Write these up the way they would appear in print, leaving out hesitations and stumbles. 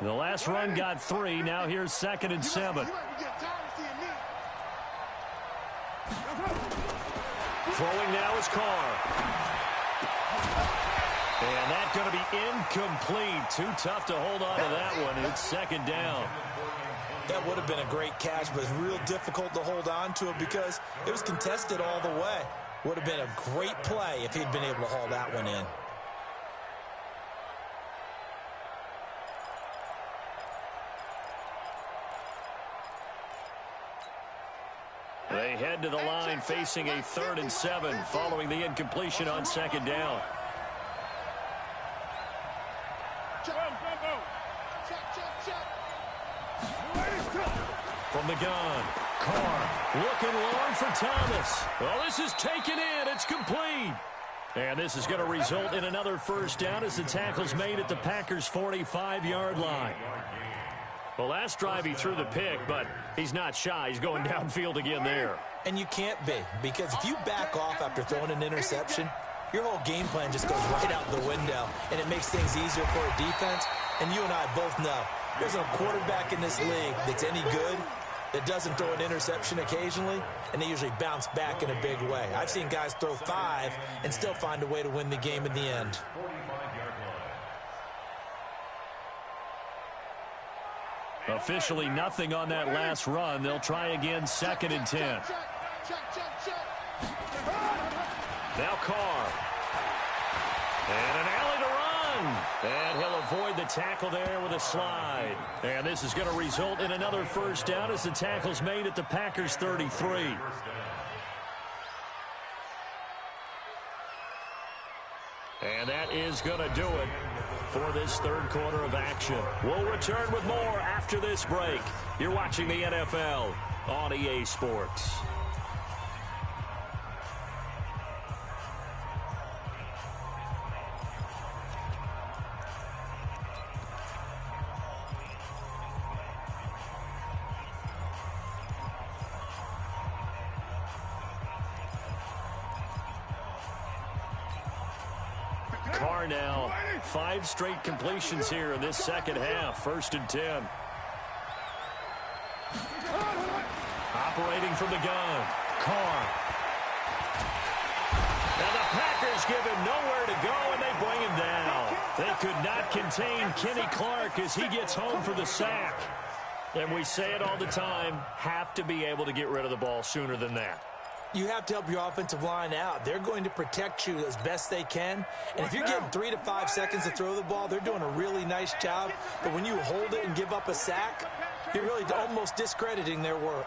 The last run got 3. Now here's 2nd and 7. Throwing now is Carr. And that's going to be incomplete. Too tough to hold on to that one. It's 2nd down. That would have been a great catch, but it's real difficult to hold on to it because it was contested all the way. Would have been a great play if he'd been able to haul that one in. They head to the line facing a 3rd and 7 following the incompletion on 2nd down. From the gun, Carr looking long for Thomas. Well, this is taken in. It's complete. And this is going to result in another 1st down as the tackle's made at the Packers' 45-yard line. Well, last drive he threw the pick, but he's not shy. He's going downfield again there. And you can't be, because if you back off after throwing an interception, your whole game plan just goes right out the window, and it makes things easier for a defense. And you and I both know there's no quarterback in this league that's any good that doesn't throw an interception occasionally, and they usually bounce back in a big way. I've seen guys throw 5 and still find a way to win the game in the end. Officially nothing on that last run. They'll try again, 2nd and 10. Now Carr. And an alley to run. And he'll avoid the tackle there with a slide. And this is going to result in another 1st down as the tackle's made at the Packers' 33. And that is going to do it for this 3rd quarter of action. We'll return with more after this break. You're watching the NFL on EA Sports. Carr now, 5 straight completions here in this 2nd half. 1st and 10. Operating from the gun, Carr. Now the Packers give him nowhere to go, and they bring him down. They could not contain Kenny Clark as he gets home for the sack. And we say it all the time, have to be able to get rid of the ball sooner than that. You have to help your offensive line out. They're going to protect you as best they can. And if you're getting 3 to 5 seconds to throw the ball, they're doing a really nice job. But when you hold it and give up a sack, you're really almost discrediting their work.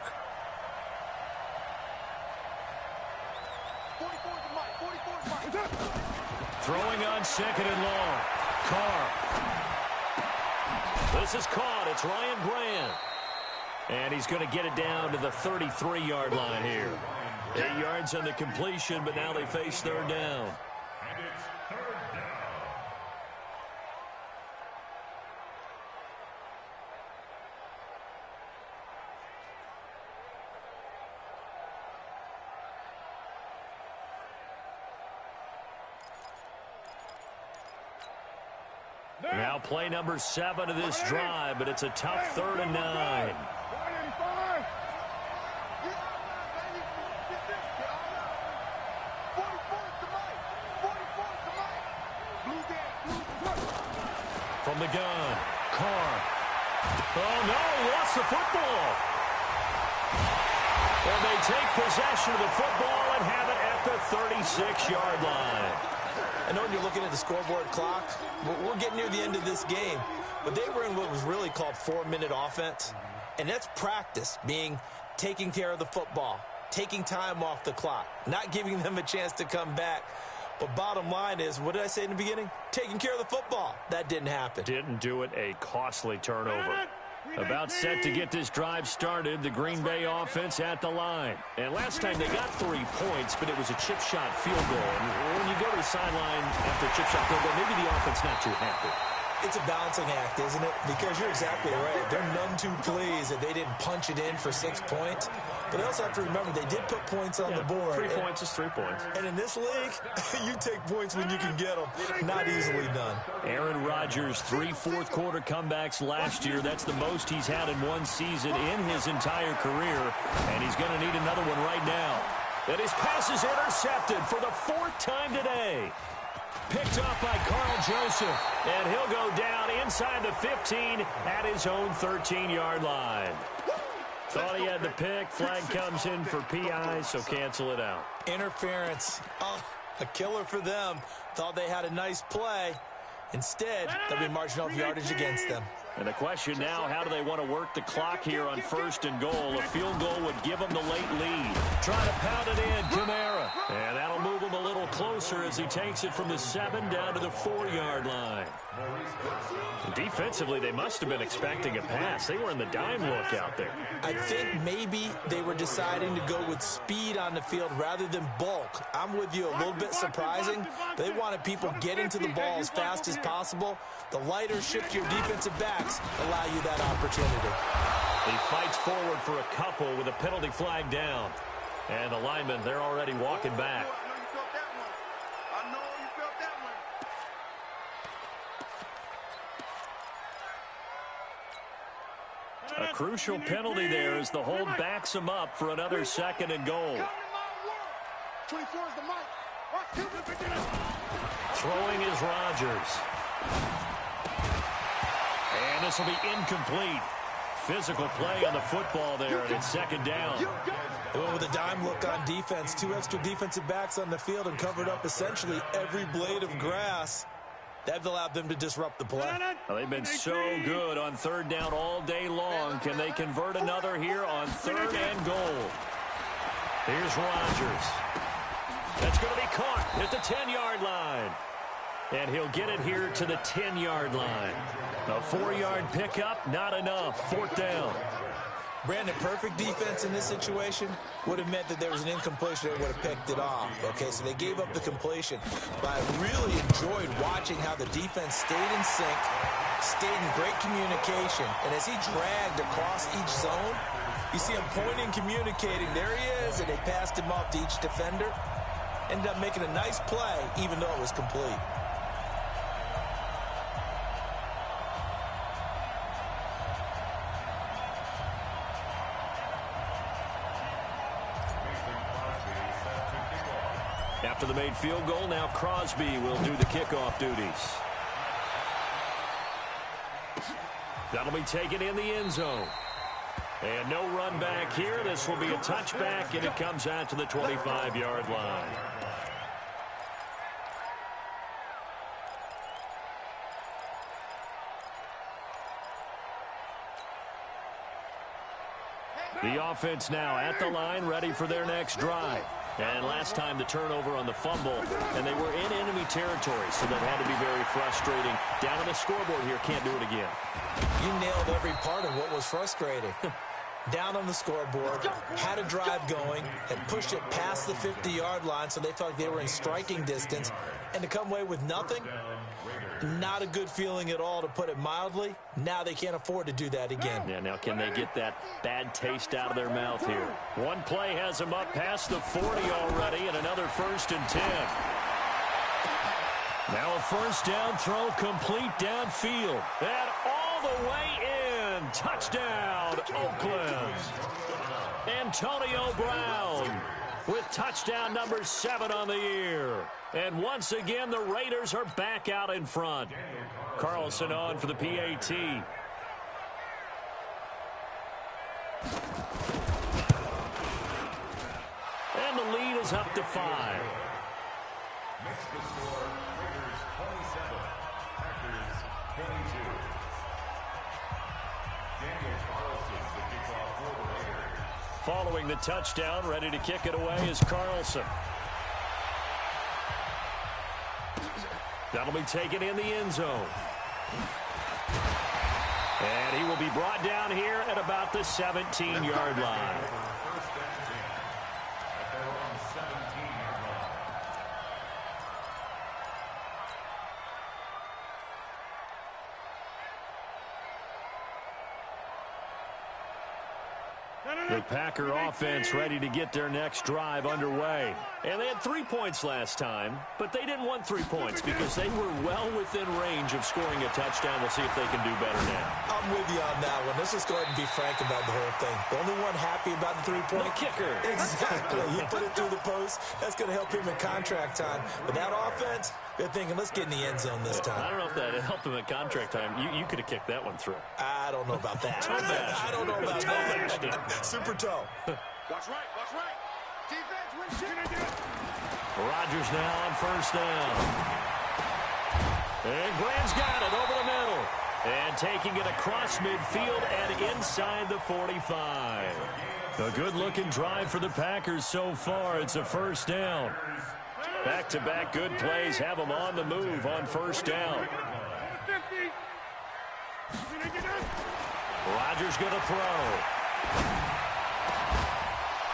Throwing on 2nd and long. Carr. This is caught. It's Ryan Brand. And he's going to get it down to the 33-yard line here. 8 yards on the completion, but now they face 3rd down. And it's 3rd down. Now play number 7 of this drive, but it's a tough 3rd and 9. From the gun, Carr. Oh, no, he lost the football. And they take possession of the football and have it at the 36-yard line. I know when you're looking at the scoreboard clock, we're getting near the end of this game, but they were in what was really called 4-minute offense, and that's practice, meaning taking care of the football, taking time off the clock, not giving them a chance to come back. But bottom line is, what did I say in the beginning? Taking care of the football. That didn't happen. Didn't do it. A costly turnover. About set to get this drive started, the Green Bay offense at the line. And last time they got 3 points, but it was a chip shot field goal. And when you go to the sideline after a chip shot field goal, maybe the offense not too happy. It's a balancing act, isn't it? Because you're exactly right. They're none too pleased that they didn't punch it in for 6 points. But they also have to remember they did put points on the board. 3 points is 3 points. And in this league, you take points when you can get them. Not easily done. Aaron Rodgers, 3 fourth-quarter comebacks last year. That's the most he's had in one season in his entire career. And he's going to need another one right now. And his pass is intercepted for the 4th time today. Picked up by Carl Joseph. And he'll go down inside the 15 at his own 13-yard line. Thought he had the pick. Flag comes in for PI, so cancel it out. Interference. Oh, a killer for them. Thought they had a nice play. Instead, they'll be marching off yardage against them. And the question now, how do they want to work the clock here on 1st and goal? A field goal would give them the late lead. Try to pound it in, Kamara. And that'll move him a little closer as he takes it from the 7 down to the 4-yard line. And defensively, they must have been expecting a pass. They were in the dime look out there. I think maybe they were deciding to go with speed on the field rather than bulk. I'm with you, a little bit surprising. They wanted people getting to the ball as fast as possible. The lighter, shiftier defensive backs allow you that opportunity. He fights forward for a couple with a penalty flag down. And the linemen, they're already walking back. I know you felt that one. A crucial penalty there as the hold backs him up for another 2nd and goal. 24 is the mic. Throwing is Rodgers. And this will be incomplete. Physical play on the football there, and it's 2nd down. Well, with a dime look on defense, 2 extra defensive backs on the field and covered up essentially every blade of grass. That allowed them to disrupt the play. Well, they've been so good on 3rd down all day long. Can they convert another here on 3rd and goal? Here's Rodgers. That's going to be caught at the 10-yard line. And he'll get it here to the 10-yard line. A 4-yard pickup, not enough. 4th down. Brandon, perfect defense in this situation would have meant that there was an incompletion. They would have picked it off. Okay, so they gave up the completion. But I really enjoyed watching how the defense stayed in sync, stayed in great communication. And as he dragged across each zone, you see him pointing, communicating. There he is, and they passed him off to each defender. Ended up making a nice play, even though it was complete. After the made field goal, now Crosby will do the kickoff duties. That'll be taken in the end zone. And no run back here. This will be a touchback, and it comes out to the 25-yard line. The offense now at the line, ready for their next drive. And last time the turnover on the fumble, and they were in enemy territory, so that had to be very frustrating. Down on the scoreboard here, can't do it again. You nailed every part of what was frustrating. Down on the scoreboard, had a drive going, and pushed it past the 50-yard line, so they thought they were in striking distance. And to come away with nothing, not a good feeling at all, to put it mildly. Now they can't afford to do that again. Yeah, now can they get that bad taste out of their mouth here? One play has them up past the 40 already, and another 1st and 10. Now a 1st down throw complete downfield. And all the way in. Touchdown, Oakland. Antonio Brown with touchdown number 7 on the year. And once again, the Raiders are back out in front. Carlson on for the PAT. And the lead is up to 5. Makes the score Raiders 27, Packers 22. Daniel Carlson, the kickoff for the Raiders. Following the touchdown, ready to kick it away is Carlson. That'll be taken in the end zone. And he will be brought down here at about the 17-yard line. First and 10 at their own 17-yard line. 1 The Packer offense ready to get their next drive underway. And they had 3 points last time, but they didn't want 3 points because they were well within range of scoring a touchdown. We'll see if they can do better now. I'm with you on that one. Let's just go ahead and be frank about the whole thing. The only one happy about the 3-point kicker. Exactly. He put it through the post. That's going to help him in contract time. But that offense, they're thinking, let's get in the end zone this time. I don't know if that helped him at contract time. You could have kicked that one through. I don't know about that. I don't know about that. Super toe. Watch right. Defense, win. Rodgers now on first down. And Graham's got it over the middle. And taking it across midfield and inside the 45. A good-looking drive for the Packers so far. It's a first down. Back-to-back good plays have them on the move on first down. Rodgers going to throw.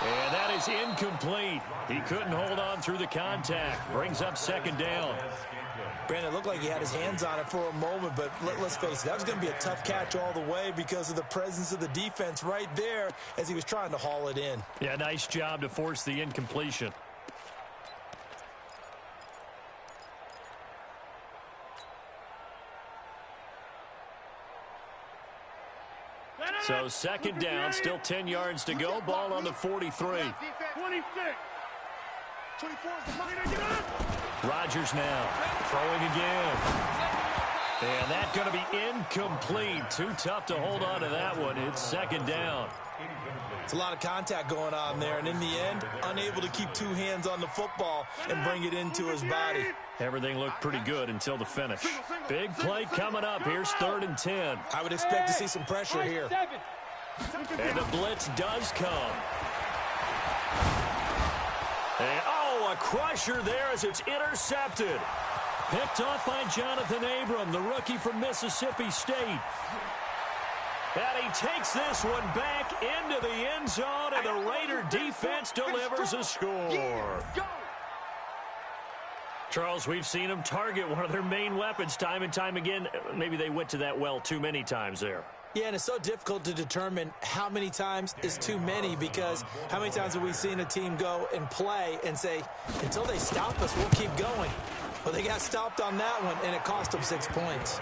And that is incomplete. He couldn't hold on through the contact. Brings up second down. Brandon, it looked like he had his hands on it for a moment, but let's face it, that was going to be a tough catch all the way because of the presence of the defense right there as he was trying to haul it in. Yeah, nice job to force the incompletion. So second down, still 10 yards to go. Ball on the 43. 26. 24 is the mark. Rodgers now throwing again. And that's going to be incomplete. Too tough to hold on to that one. It's second down. It's a lot of contact going on there, and in the end, unable to keep two hands on the football and bring it into his body. Everything looked pretty good until the finish. Big play coming up. Here's 3rd and 10. I would expect to see some pressure here. And the blitz does come. And, oh, a crusher there as it's intercepted. Picked off by Jonathan Abram, the rookie from Mississippi State. And he takes this one back into the end zone, and the Raider defense delivers a score. Charles, we've seen them target one of their main weapons time and time again. Maybe they went to that well too many times there. Yeah, and it's so difficult to determine how many times is too many because how many times have we seen a team go and play and say, until they stop us, we'll keep going. Well, they got stopped on that one, and it cost them 6 points.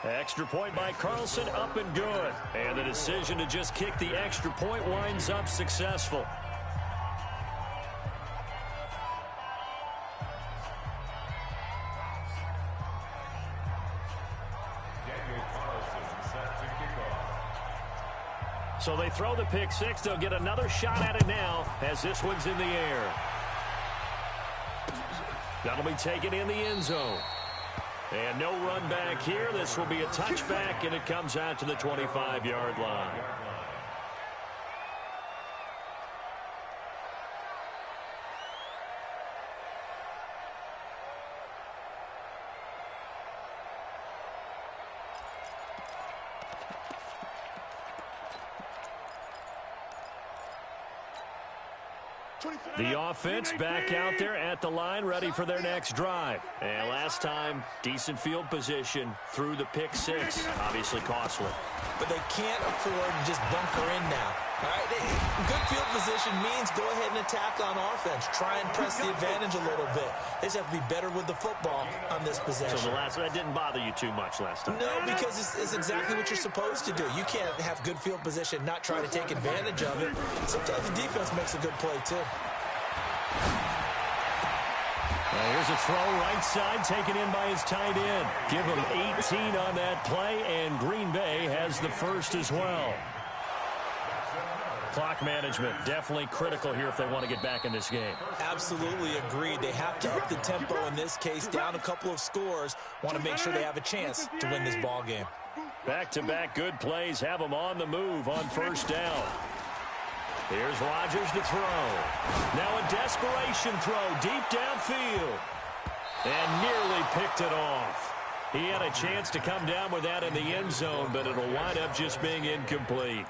Extra point by Carlson, up and good. And the decision to just kick the extra point winds up successful. So they throw the pick six. They'll get another shot at it now as this one's in the air. That'll be taken in the end zone. And no run back here. This will be a touchback, and it comes out to the 25-yard line. The offense back out there at the line, ready for their next drive. And last time, decent field position through the pick six. Obviously costly. But they can't afford to just bunker in now. All right? Good field position means go ahead and attack on offense. Try and press the advantage a little bit. They just have to be better with the football on this possession. So that didn't bother you too much last time? No, because it's exactly what you're supposed to do. You can't have good field position, not try to take advantage of it. Sometimes the defense makes a good play, too. Here's a throw right side taken in by his tight end. Give him 18 on that play, and Green Bay has the first as well. Clock management definitely critical here if they want to get back in this game. Absolutely agreed. They have to up the tempo in this case, down a couple of scores. Want to make sure they have a chance to win this ball game. Back-to-back good plays have them on the move on first down. Here's Rodgers to throw. Now a desperation throw deep downfield. And nearly picked it off. He had a chance to come down with that in the end zone, but it'll wind up just being incomplete.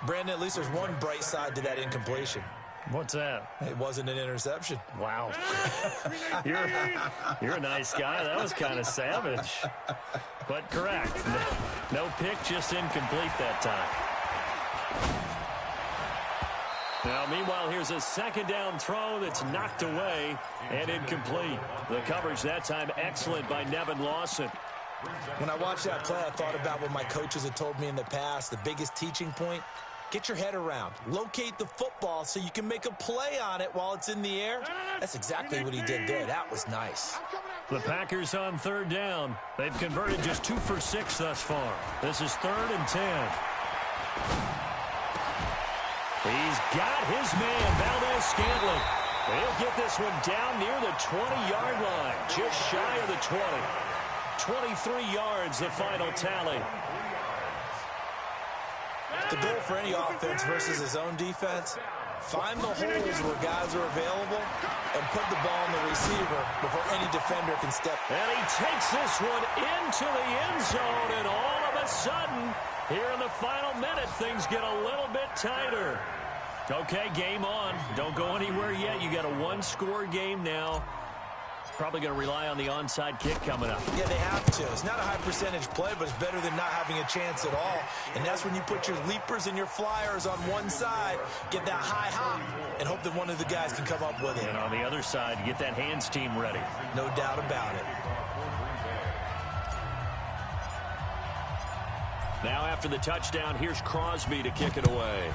Brandon, at least there's one bright side to that incompletion. What's that? It wasn't an interception. Wow. You're a nice guy. That was kind of savage. But correct. No pick, just incomplete that time. Now, meanwhile, here's a second down throw that's knocked away and incomplete. The coverage that time excellent by Nevin Lawson. When I watched that play, I thought about what my coaches had told me in the past. The biggest teaching point, get your head around. Locate the football so you can make a play on it while it's in the air. That's exactly what he did there. That was nice. The Packers on third down. They've converted just 2 for 6 thus far. This is 3rd and 10. He's got his man, Valdez-Scantling. He'll get this one down near the 20-yard line, just shy of the 20. 23 yards, the final tally. The goal for any offense versus his own defense, find the holes where guys are available and put the ball in the receiver before any defender can step. And he takes this one into the end zone, and all of a sudden, here in the final minute, things get a little bit tighter. Okay, game on. Don't go anywhere yet. You got a one-score game now. Probably going to rely on the onside kick coming up. Yeah, they have to. It's not a high percentage play, but it's better than not having a chance at all. And that's when you put your leapers and your flyers on one side, get that high hop, and hope that one of the guys can come up with it. And on the other side, get that hands team ready. No doubt about it. Now after the touchdown, here's Crosby to kick it away.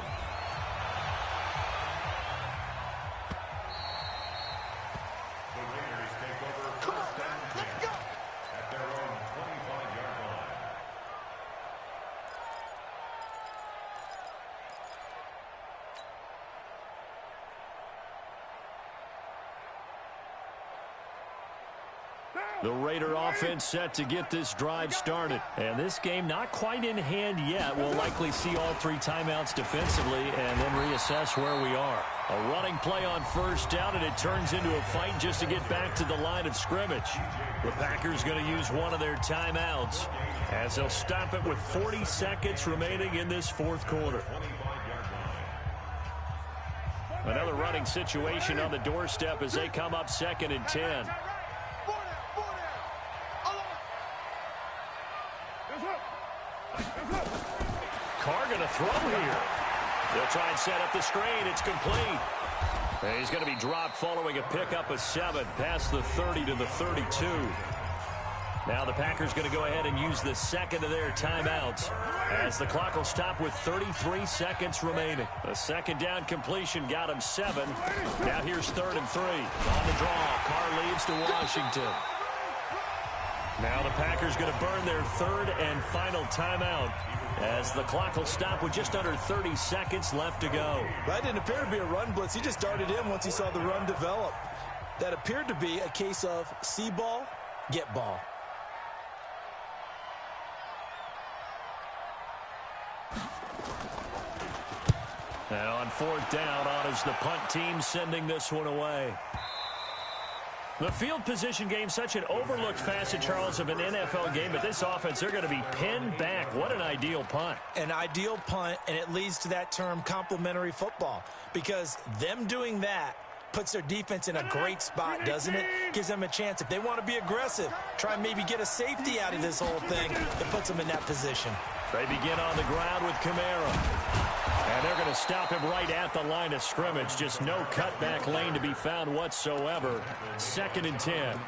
The Raider offense set to get this drive started. And this game not quite in hand yet. We'll likely see all 3 timeouts defensively and then reassess where we are. A running play on first down, and it turns into a fight just to get back to the line of scrimmage. The Packers going to use one of their timeouts as they'll stop it with 40 seconds remaining in this fourth quarter. Another running situation on the doorstep as they come up 2nd and 10. Carr going to throw here. They'll try and set up the screen. It's complete. And he's going to be dropped following a pickup of 7 past the 30 to the 32. Now the Packers going to go ahead and use the second of their timeouts as the clock will stop with 33 seconds remaining. The second down completion got him 7. Now here's 3rd and 3. On the draw, Carr leads to Washington. Now the Packers going to burn their 3rd and final timeout as the clock will stop with just under 30 seconds left to go. That didn't appear to be a run blitz. He just darted in once he saw the run develop. That appeared to be a case of see ball, get ball. Now on 4th down, honors the punt team, sending this one away. The field position game, such an overlooked facet, Charles, of an NFL game, but this offense, they're going to be pinned back. What an ideal punt. An ideal punt, and it leads to that term complementary football, because them doing that puts their defense in a great spot, doesn't it? Gives them a chance. If they want to be aggressive, try and maybe get a safety out of this whole thing, it puts them in that position. They begin on the ground with Kamara. And they're going to stop him right at the line of scrimmage. Just no cutback lane to be found whatsoever. 2nd and 10.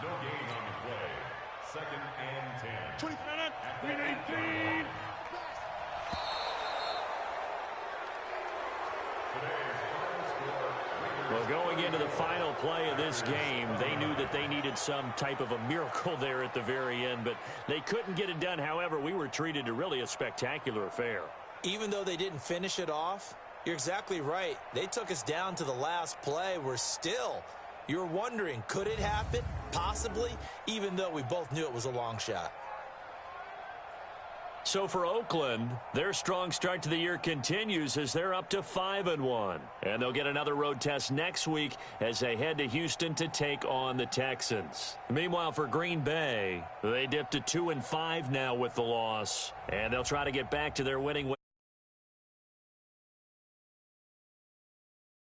No gain on the play. 2nd and 10. 20-18. Well, going into the final play of this game, they knew that they needed some type of a miracle there at the very end, but they couldn't get it done. However, we were treated to really a spectacular affair. Even though they didn't finish it off, you're exactly right. They took us down to the last play. You're wondering, could it happen? Possibly, even though we both knew it was a long shot. So for Oakland, their strong start to the year continues as they're up to 5-1. And they'll get another road test next week as they head to Houston to take on the Texans. Meanwhile, for Green Bay, they dipped to 2-5 now with the loss. And they'll try to get back to their winning